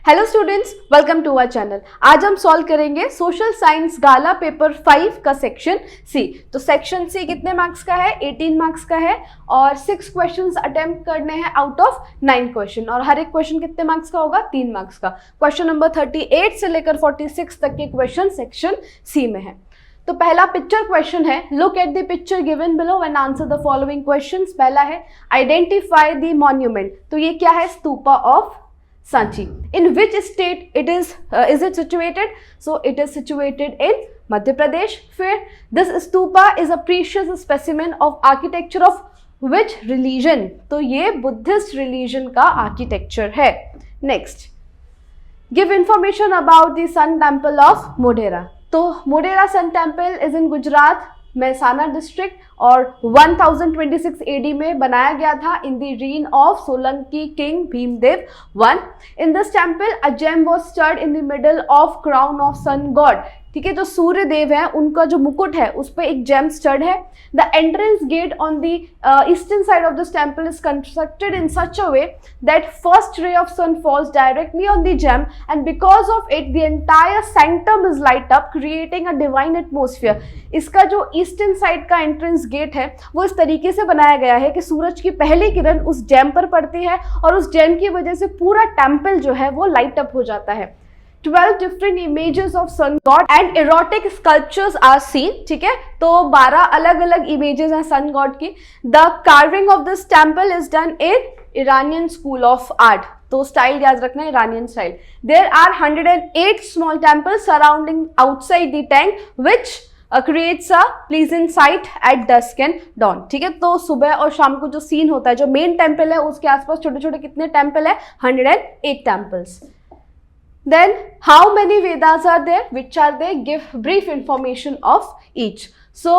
Hello students, welcome to our channel. आज हम solve करेंगे सोशल साइंस गाला पेपर 5 का सेक्शन सी। तो सेक्शन सी कितने मार्क्स का है? 18 मार्क्स का है और 6 क्वेश्चंस अटेम्प्ट करने हैं आउट ऑफ 9 क्वेश्चन। और हर एक क्वेश्चन कितने मार्क्स का होगा? 3 मार्क्स का। क्वेश्चन नंबर 38 से लेकर 46 तक के क्वेश्चन सेक्शन सी में है। तो पहला पिक्चर क्वेश्चन है, look at the picture given below and answer the following questions. पहला है आइडेंटिफाई द मॉन्यूमेंट। तो ये क्या है? Stupa of Sanchi. In which state it is it situated? So it is situated in Madhya Pradesh. फिर this stupa is a precious specimen of architecture of which religion? तो ये Buddhist religion का architecture है। Next, give information about the sun temple of Modhera. तो Modhera sun temple is in Gujarat, Mehsana district और 1026 AD में बनाया गया था in the reign of Solanki king Bhimdev one. In this temple a gem was studded in the middle of crown of sun god. ठीक है, जो सूर्य देव है उनका जो मुकुट है उस पर एक जेम स्टर्ड है। The entrance gate on the eastern side of this temple is constructed in such a way that first ray of sun falls directly on the gem and because of it the entire sanctum is light up creating a divine atmosphere. इसका जो eastern side का entrance gate है वो इस तरीके से बनाया गया है कि सूरज की पहली किरण उस जेम पर पड़ती है और उस जेम की वजह से पूरा टेम्पल जो है वो लाइट अप हो जाता है। 12 different images of sun god and erotic sculptures are seen। ठीक है, तो 12 अलग अलग images हैं sun god की। The carving of this temple is done in Iranian school of art। तो स्टाइल याद रखना है, Iranian style। There are 108 small temples surrounding outside the tank which creates a pleasant sight at dusk and dawn। ठीक है, तो सुबह और शाम को जो सीन होता है, जो मेन टेम्पल है उसके आसपास छोटे छोटे कितने टेम्पल है? 108 temples। Then how many Vedas are there? Which are they? Give brief information of each. So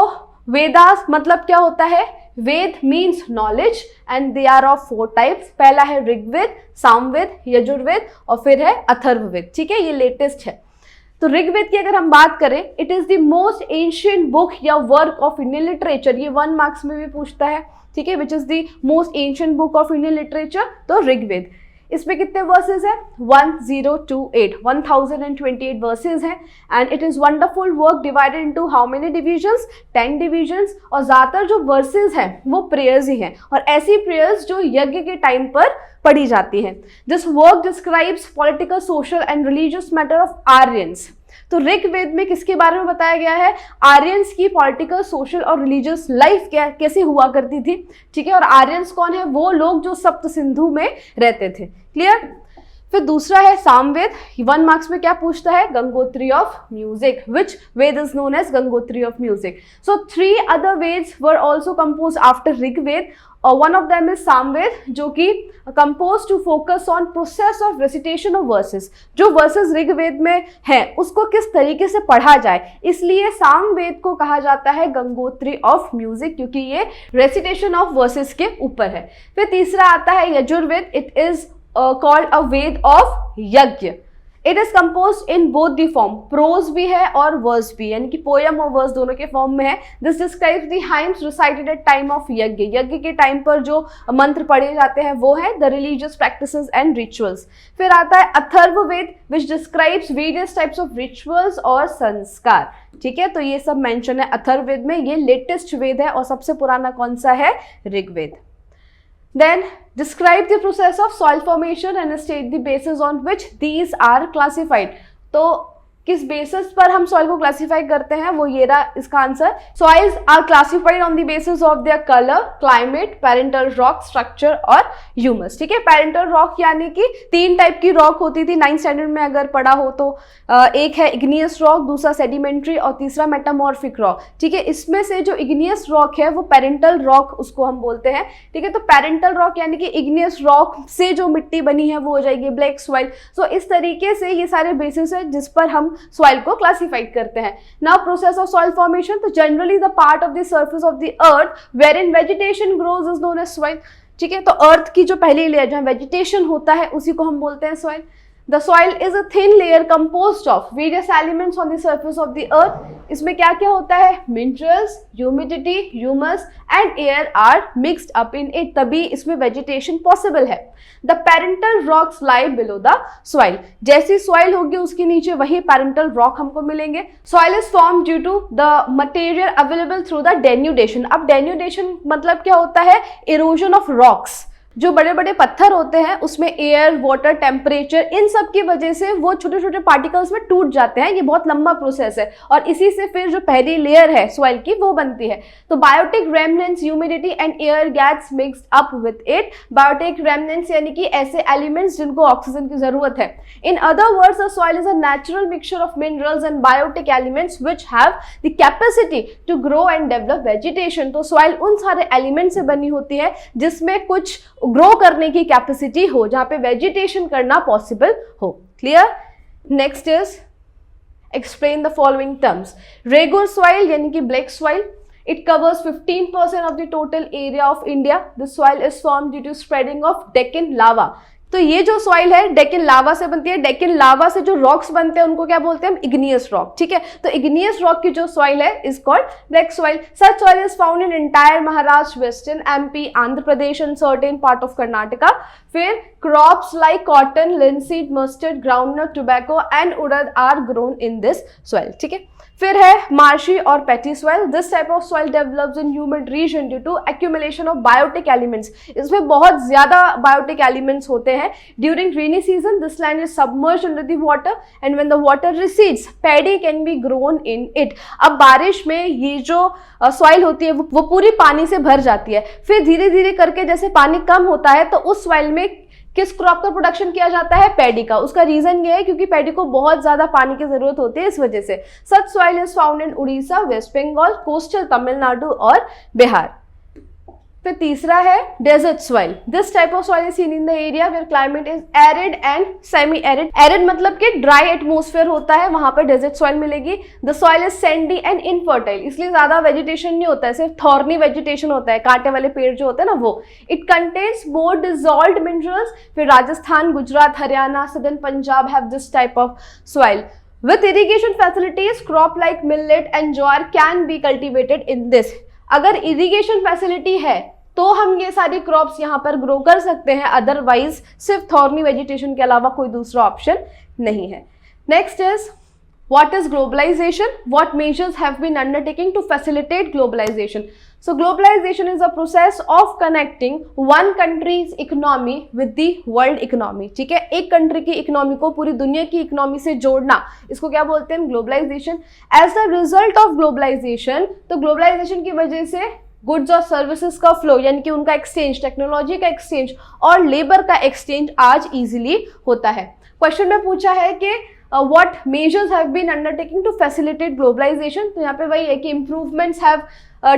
Vedas मतलब क्या होता है? वेद means knowledge and they are of 4 types। पहला है ऋग्वेद, सामवेद, यजुर्वेद और फिर है अथर्ववेद। ठीक है, ये लेटेस्ट है। तो ऋग्वेद की अगर हम बात करें, it is the most ancient book या वर्क ऑफ इंडियन लिटरेचर। ये 1 मार्क्स में भी पूछता है। ठीक है, which is the most ancient book of Indian literature. तो ऋग्वेद, इसमें कितने वर्सेस है? 1028 1028 वर्सेस हैं and it is wonderful work divided into how many divisions? 10 divisions. और ज़्यादातर जो वर्सेस हैं वो प्रेयर्स ही हैं और ऐसी प्रेयर्स जो यज्ञ के टाइम पर पढ़ी जाती हैं। This work describes political, social and religious matter of Aryans. तो ऋग्वेद में किसके बारे में बताया गया है? आर्यंस की पॉलिटिकल, सोशल और रिलीजियस लाइफ कैसे हुआ करती थी। ठीक है, और आर्यंस कौन है? वो लोग जो सप्त सिंधु में रहते थे। क्लियर? फिर दूसरा है सामवेद। 1 मार्क्स में क्या पूछता है? Gangotri of music. Which Veda is known as Gangotri of music. So 3 other Vedas were also compose after Rigveda और one of them is Samaveda, जो कि compose to focus on process of recitation of verses. जो वर्सेस ऋग्वेद में है उसको किस तरीके से पढ़ा जाए, इसलिए सामवेद को कहा जाता है गंगोत्री ऑफ म्यूजिक, क्योंकि ये रेसिटेशन ऑफ वर्सेस के ऊपर है। फिर तीसरा आता है Yajurveda. It is called a ved of yajna. It is compose in both the form, prose भी है और वर्स भी, यानी कि पोयम और वर्स दोनों के फॉर्म में है। This describes the hymns recited at time of yajna. यज्ञ के टाइम पर जो मंत्र पढ़े जाते हैं वो है the religious practices and rituals. फिर आता है Atharvaveda which describes various types of rituals और संस्कार। ठीक है, तो ये सब मेंशन है अथर्ववेद में। ये लेटेस्ट वेद है और सबसे पुराना कौन सा है? Rigveda. Then describe the process of soil formation and state the basis on which these are classified। तो किस बेसिस पर हम सॉइल को क्लासीफाई करते हैं वो ये रहा इसका answer. Soils are classified on the basis of their colour, climate, parental rock structure और ह्यूमस। ठीक है, पेरेंटल रॉक यानी कि 3 टाइप की रॉक होती थी 9th स्टैंडर्ड में अगर पढ़ा हो तो। एक है इग्नियस रॉक, दूसरा सेडिमेंट्री और तीसरा मेटामॉर्फिक रॉक। ठीक है, इसमें से जो इग्नियस रॉक है वो पेरेंटल रॉक उसको हम बोलते हैं। ठीक है, तो पेरेंटल रॉक यानी कि इग्नियस रॉक से जो मिट्टी बनी है वो हो जाएगी ब्लैक सॉइल। सो इस तरीके से ये सारे बेसिस है जिस पर हम सॉइल को क्लासिफाइड करते हैं। Now process of soil formation. तो generally the part of the surface of the earth wherein vegetation grows is known as soil. ठीक है, तो अर्थ की जो पहली लेयर जहाँ वेजिटेशन होता है उसी को हम बोलते हैं soil. The soil is a thin layer composed of various elements on the surface of the earth. इसमें क्या क्या होता है, minerals, humidity, humus and air are mixed up in it, तभी इसमें वेजिटेशन पॉसिबल है। The parental rocks lie below the soil, जैसी soil होगी उसके नीचे वही पेरेंटल रॉक हमको मिलेंगे। Soil is form due to the material available through the denudation. अब डेन्यूडेशन मतलब क्या होता है, इरोजन ऑफ रॉक्स। जो बड़े बड़े पत्थर होते हैं उसमें एयर, वाटर, टेम्परेचर, इन सब की वजह से वो छोटे छोटे पार्टिकल्स में टूट जाते हैं। ये बहुत लंबा प्रोसेस है और इसी से फिर जो पहली लेयर है सॉइल की वो बनती है। तो biotic remnants, humidity and air gas mixed up with it. Biotic remnants यानी कि ऐसे एलिमेंट्स जिनको ऑक्सीजन की जरूरत है। In other words the soil is a natural mixture of minerals and biotic elements which have the capacity to grow and develop vegetation. तो soil उन सारे एलिमेंट से बनी होती है जिसमें कुछ ग्रो करने की कैपेसिटी हो, जहां पे वेजिटेशन करना पॉसिबल हो। Clear? Next is explain the following terms. Regular soil यानी कि black soil, it covers 15% of the total area of India. The soil is formed due to spreading of Deccan lava. तो ये जो soil है डेक्कन लावा से बनती है। डेक्कन लावा से जो रॉक्स बनते हैं उनको क्या बोलते हैं हम, इग्नियस रॉक। ठीक है, तो इग्नियस रॉक की जो सॉइल है is called black soil. Such soil is found in entire Maharashtra, western MP, Andhra Pradesh and certain part of Karnataka. फिर crops like cotton, linseed, mustard, groundnut, tobacco and urad are grown in this soil. ठीक है, फिर है marshy और peaty soil. This type of soil develops in humid region due to accumulation of biotic elements. इसमें बहुत ज्यादा biotic elements होते हैं। During rainy season this land is submerged under the water and when the water recedes paddy can be grown in it. अब बारिश में ये जो सॉइल होती है वो पूरी पानी से भर जाती है। फिर धीरे धीरे करके जैसे पानी कम होता है तो उस सॉइल में किस क्रॉप का प्रोडक्शन किया जाता है, पैडी का। उसका रीजन ये है क्योंकि पैडी को बहुत ज्यादा पानी की जरूरत होती है, इस वजह से। Such soil is found in Orissa, west Bengal, coastal Tamil Nadu और बिहार। फिर तीसरा है desert soil. This type of soil is seen in the area where climate is arid and semi arid. Arid मतलब कि ड्राई एटमोस्फेयर होता है, वहां पर डेजर्ट सॉइल मिलेगी। The soil is sandy and infertile, इसलिए ज्यादा वेजिटेशन नहीं होता है, सिर्फ थॉर्नी वेजिटेशन होता है, कांटे वाले पेड़ जो होते हैं ना वो। It contains more dissolved minerals. फिर Rajasthan, Gujarat, Haryana, southern Punjab have this type of soil. With irrigation facilities, crop like millet and jowar can be cultivated in this. अगर इरिगेशन फैसिलिटी है तो हम ये सारी क्रॉप्स यहाँ पर ग्रो कर सकते हैं, अदरवाइज सिर्फ थॉर्नी वेजिटेशन के अलावा कोई दूसरा ऑप्शन नहीं है। Next is what is globalization? What measures have been undertaken to facilitate globalization? So globalization is a process of connecting one country's economy with the world economy. ठीक है, एक कंट्री की इकोनॉमी को पूरी दुनिया की इकोनॉमी से जोड़ना, इसको क्या बोलते हैं, globalisation. As a result of globalisation, तो ग्लोबलाइजेशन की वजह से गुड्स और सर्विसेज का फ्लो यानी कि उनका एक्सचेंज, टेक्नोलॉजी का एक्सचेंज और लेबर का एक्सचेंज आज इजीली होता है। क्वेश्चन में पूछा है कि what measures have been undertaken to facilitate globalization, तो यहाँ पे वही है कि improvements have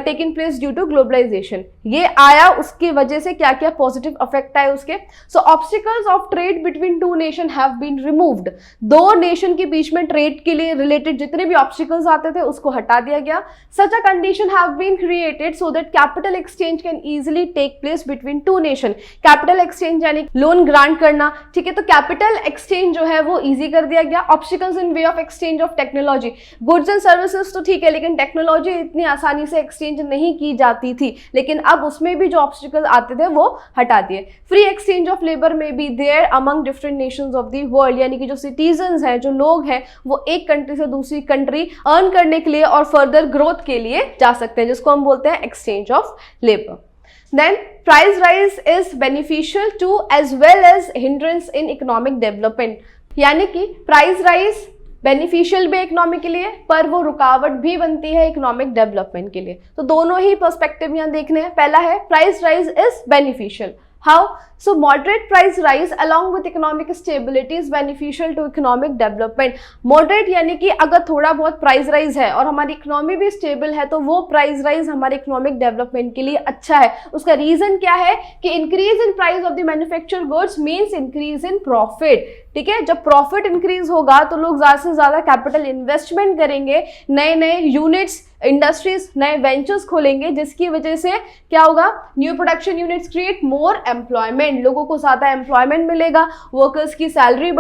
taken place due to globalization। ये आया, उसकी वजह से क्या क्या पॉजिटिव इफेक्ट आए उसके। So obstacles of trade between two nation have been removed. दो नेशन के बीच में ट्रेड के लिए रिलेटेड जितने भी ऑब्स्टिकल्स आते थे उसको हटा दिया गया। Such a condition have been created so that capital exchange can easily take place between two nation. Capital exchange यानी लोन ग्रांट करना, ठीक है, तो कैपिटल एक्सचेंज जो है वो इजी कर दिया गया। Obstacles in way of exchange of technology, goods and services तो ठीक है, लेकिन टेक्नोलॉजी इतनी आसानी से एक्सचेंज नहीं की जाती थी, लेकिन अब उसमें भी जो ऑब्स्टिकल आते थे वो हटा दिए। फ्री एक्सचेंज ऑफ लेबर में be there among different nations of the world, यानी कि जो सिटीजन्स हैं, जो लोग हैं, वो एक कंट्री से दूसरी कंट्री अर्न करने के लिए और फर्दर ग्रोथ के लिए जा सकते हैं, जिसको हम बोलते हैं exchange of labour. Then price rise is beneficial to as well as hindrance in economic development, यानी कि प्राइस राइज बेनिफिशियल भी इकोनॉमी के लिए, पर वो रुकावट भी बनती है इकोनॉमिक डेवलपमेंट के लिए। तो दोनों ही पर्सपेक्टिव यहाँ देखने हैं। पहला है price rise is beneficial. How? So moderate price rise along with economic stability is beneficial to economic development. Moderate यानी कि अगर थोड़ा बहुत प्राइस राइज है और हमारी इकोनॉमी भी स्टेबल है तो वो प्राइस राइज हमारे इकोनॉमिक डेवलपमेंट के लिए अच्छा है। उसका रीजन क्या है कि increase in price of the manufactured goods means increase in profit. ठीक है, जब प्रॉफिट इंक्रीज होगा तो लोग ज्यादा से ज्यादा कैपिटल इन्वेस्टमेंट करेंगे, नए नए यूनिट्स, इंडस्ट्रीज, नए वेंचर्स खोलेंगे, जिसकी वजह से क्या होगा, new production units create more employment. Employment, लोगों को ज़्यादा एम्प्लॉयमेंट मिलेगा, वर्कर्स की सैलरी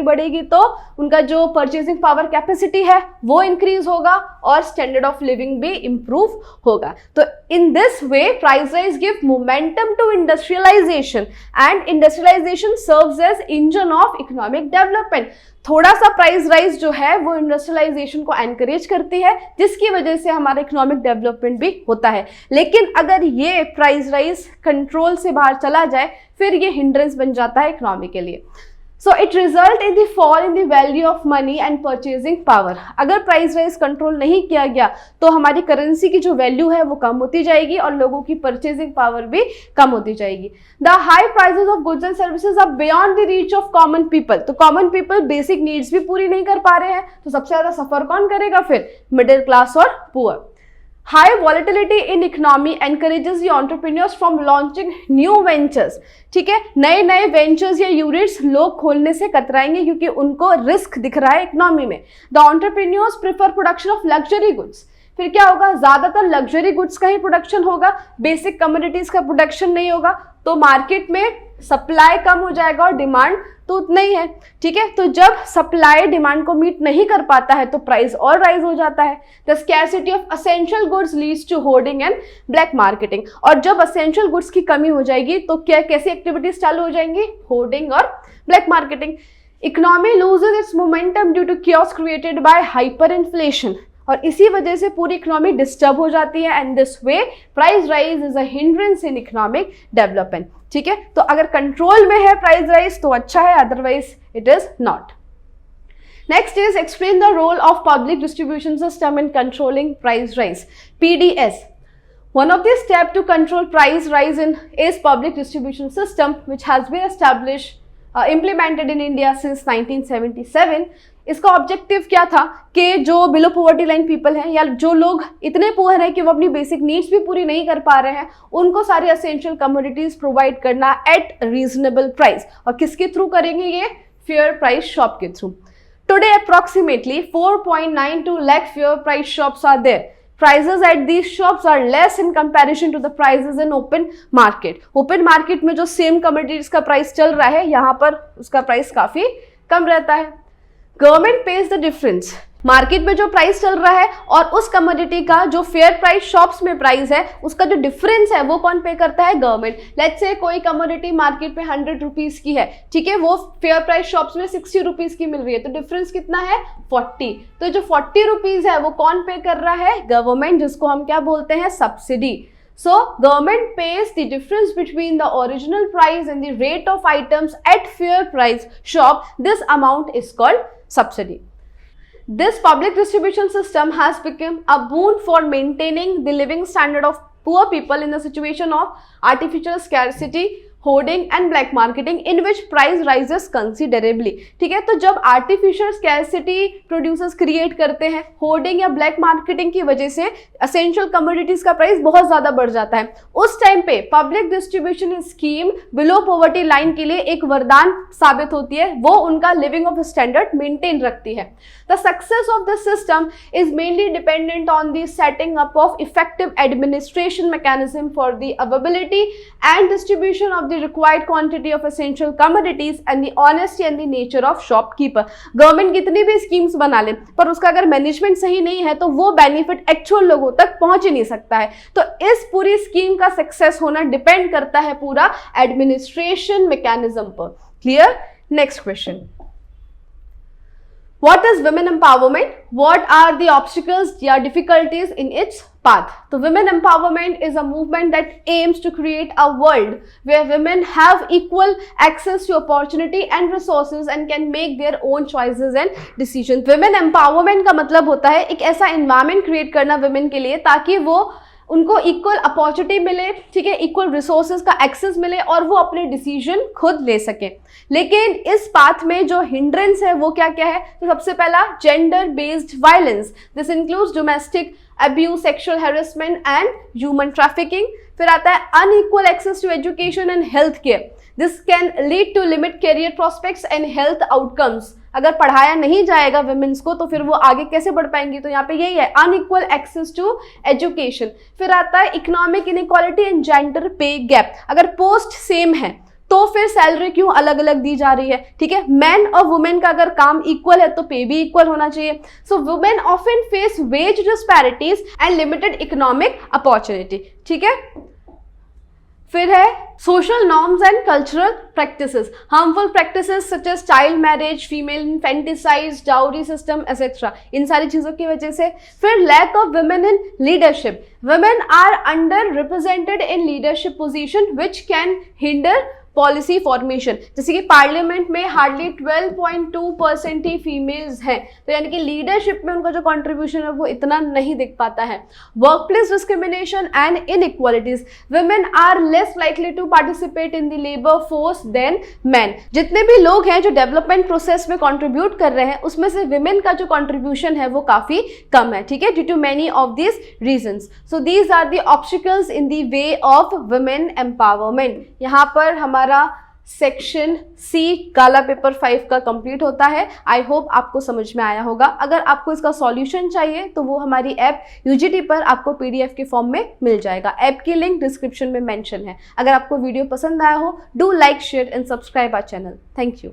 बढ़ेगी तो उनका जो परचेसिंग पावर कैपेसिटी है वो इंक्रीज होगा और स्टैंडर्ड ऑफ लिविंग भी इंप्रूव होगा। तो in this way price rise give momentum to industrialisation and industrialisation serves as engine of economic development. थोड़ा सा प्राइस राइज जो है वो इंडस्ट्रियलाइजेशन को एनकरेज करती है, जिसकी वजह से हमारा इकोनॉमिक डेवलपमेंट भी होता है। लेकिन अगर ये प्राइस राइज कंट्रोल से बाहर चला जाए फिर ये हिंड्रेंस बन जाता है इकोनॉमी के लिए। So it result in the fall in the value of money and purchasing power. अगर प्राइस राइज कंट्रोल नहीं किया गया तो हमारी करेंसी की जो वैल्यू है वो कम होती जाएगी और लोगों की परचेजिंग पावर भी कम होती जाएगी। The high prices of goods and services are beyond the reach of common people. तो कॉमन पीपल बेसिक नीड्स भी पूरी नहीं कर पा रहे हैं, तो सबसे ज्यादा सफर कौन करेगा फिर? मिडिल क्लास और poor. High volatility in economy encourages the entrepreneurs from launching new ventures। ठीक है, नए नए वेंचर्स या यूनिट्स लोग खोलने से कतराएंगे क्योंकि उनको रिस्क दिख रहा है इकोनॉमी में। The entrepreneurs prefer production of luxury goods. फिर क्या होगा? ज्यादातर लग्जरी गुड्स का ही प्रोडक्शन होगा, बेसिक कमोडिटीज का प्रोडक्शन नहीं होगा, तो मार्केट में सप्लाई कम हो जाएगा और डिमांड तो उतना ही है। ठीक है, तो जब सप्लाई डिमांड को मीट नहीं कर पाता है तो प्राइस और राइज हो जाता है। The scarcity of essential goods leads to hoarding and black marketing. और जब एसेंशियल गुड्स की कमी हो जाएगी तो क्या कैसी एक्टिविटीज चालू हो जाएंगी? होर्डिंग और black marketing. Economy loses its momentum due to chaos created by hyper inflation. और इसी वजह से पूरी इकोनॉमी डिस्टर्ब हो जाती है and this way price rise is a hindrance in economic development. ठीक है, तो अगर कंट्रोल में है प्राइस राइज तो अच्छा है, otherwise it is not. Next is explain the role of public distribution system in controlling price rise. PDS, one of the steps to control price rise in is public distribution system which has been established implemented in India since 1977। इसका objective क्या था कि जो below poverty line people हैं या जो लोग इतने पुअर हैं कि वो अपनी बेसिक नीड्स भी पूरी नहीं कर पा रहे हैं, उनको सारी एसेंशियल कमोडिटीज प्रोवाइड करना एट रीजनेबल प्राइस। और किसके थ्रू करेंगे ये? फेयर प्राइस शॉप के through. Today approximately 4.92 lakh fair price shops are there. Prices at these shops are less in comparison to the prices in open market. Open market में जो same commodities का price चल रहा है, यहाँ पर उसका प्राइस काफी कम रहता है। Government page the difference. Market में जो प्राइस चल रहा है और उस कमोडिटी का जो फेयर प्राइस शॉप्स में प्राइस है, उसका जो डिफरेंस है वो कौन पे करता है? गवर्नमेंट। लेट्स से कोई कमोडिटी मार्केट पे 100 रुपीज की है, ठीक है, वो फेयर प्राइस शॉप्स में 60 रुपीज की मिल रही है, तो डिफरेंस कितना है? 40। तो जो 40 रुपीज है वो कौन पे कर रहा है? गवर्नमेंट, जिसको हम क्या बोलते हैं? Subsidy. So government pays the difference between the original price and the rate of items at fair price shop. This amount is called subsidy. This public distribution system has become a boon for maintaining the living standard of poor people in the situation of artificial scarcity, hoarding and black marketing in which price rises considerably. ठीक है, तो जब artificial scarcity producers create करते हैं, hoarding या black marketing की वजह से एसेंशियल कमोडिटीज का प्राइस बहुत ज्यादा बढ़ जाता है, उस टाइम पे public distribution scheme below poverty line के लिए एक वरदान साबित होती है। वो उनका लिविंग ऑफ स्टैंडर्ड मेंटेन रखती है। The success of this system is mainly dependent on the setting up of effective administration mechanism for the availability and distribution of the required quantity of essential commodities and the honesty and the nature of shopkeeper। Government कितनी भी schemes बना ले पर उसका अगर management सही नहीं है तो वो बेनिफिट एक्चुअल लोगों तक पहुंच ही नहीं सकता है। तो इस पूरी स्कीम का सक्सेस होना डिपेंड करता है पूरा एडमिनिस्ट्रेशन मैकेनिज्म पर। Clear? Next question, What is women empowerment? What are the obstacles or difficulties in its path? So women empowerment is a movement that aims to create a world where women have equal access to opportunity and resources and can make their own choices and decisions. Women empowerment का मतलब होता है एक ऐसा environment create करना women के लिए ताकि वो उनको इक्वल अपॉर्चुनिटी मिले, ठीक है, इक्वल रिसोर्सेज का एक्सेस मिले और वो अपने डिसीजन खुद ले सके। लेकिन इस पाथ में जो हिंड्रेंस है वो क्या क्या है? तो सबसे पहला gender based violence. This includes domestic abuse, sexual harassment and human trafficking. फिर आता है unequal access to education and health care. This can lead to limit career prospects and health outcomes. अगर पढ़ाया नहीं जाएगा वुमेन्स को तो फिर वो आगे कैसे बढ़ पाएंगी? तो यहाँ पे यही है, अनइक्वल एक्सेस टू एजुकेशन। फिर आता है इकोनॉमिक इनइक्वालिटी एंड जेंडर पे गैप। अगर पोस्ट सेम है तो फिर सैलरी क्यों अलग अलग दी जा रही है, ठीक है। मैन और वुमेन का अगर काम इक्वल है तो पे भी इक्वल होना चाहिए। So women often face wage disparities and limited economic opportunity, ठीक है। फिर है social norms and cultural practices, harmful practices such as child marriage, female infanticide, dowry system etcetera, इन सारी चीजों की वजह से। फिर lack of women in leadership, women are under represented in leadership position which can hinder policy formation, जैसे कि parliament में हार्डली 12.2% ही फीमेल्स हैं, तो यानी कि लीडरशिप में उनका जो कंट्रीब्यूशन है वो इतना नहीं दिख पाता है। Work place discrimination and inequalities, women are less likely to participate in the labour force than man, जितने भी लोग हैं जो डेवलपमेंट प्रोसेस में कंट्रीब्यूट कर रहे हैं उसमें से विमेन का जो कंट्रीब्यूशन है वो काफी कम है, ठीक है, due to many of this reasons. So these are the obstacles in the way of women empowerment. यहाँ पर हमारा सेक्शन सी काला पेपर 5 का कंप्लीट होता है। आई होप आपको समझ में आया होगा। अगर आपको इसका सॉल्यूशन चाहिए तो वो हमारी ऐप यूजीटी पर आपको पीडीएफ के फॉर्म में मिल जाएगा। ऐप की लिंक डिस्क्रिप्शन में मेंशन है। अगर आपको वीडियो पसंद आया हो, do like, share and subscribe our channel. Thank you.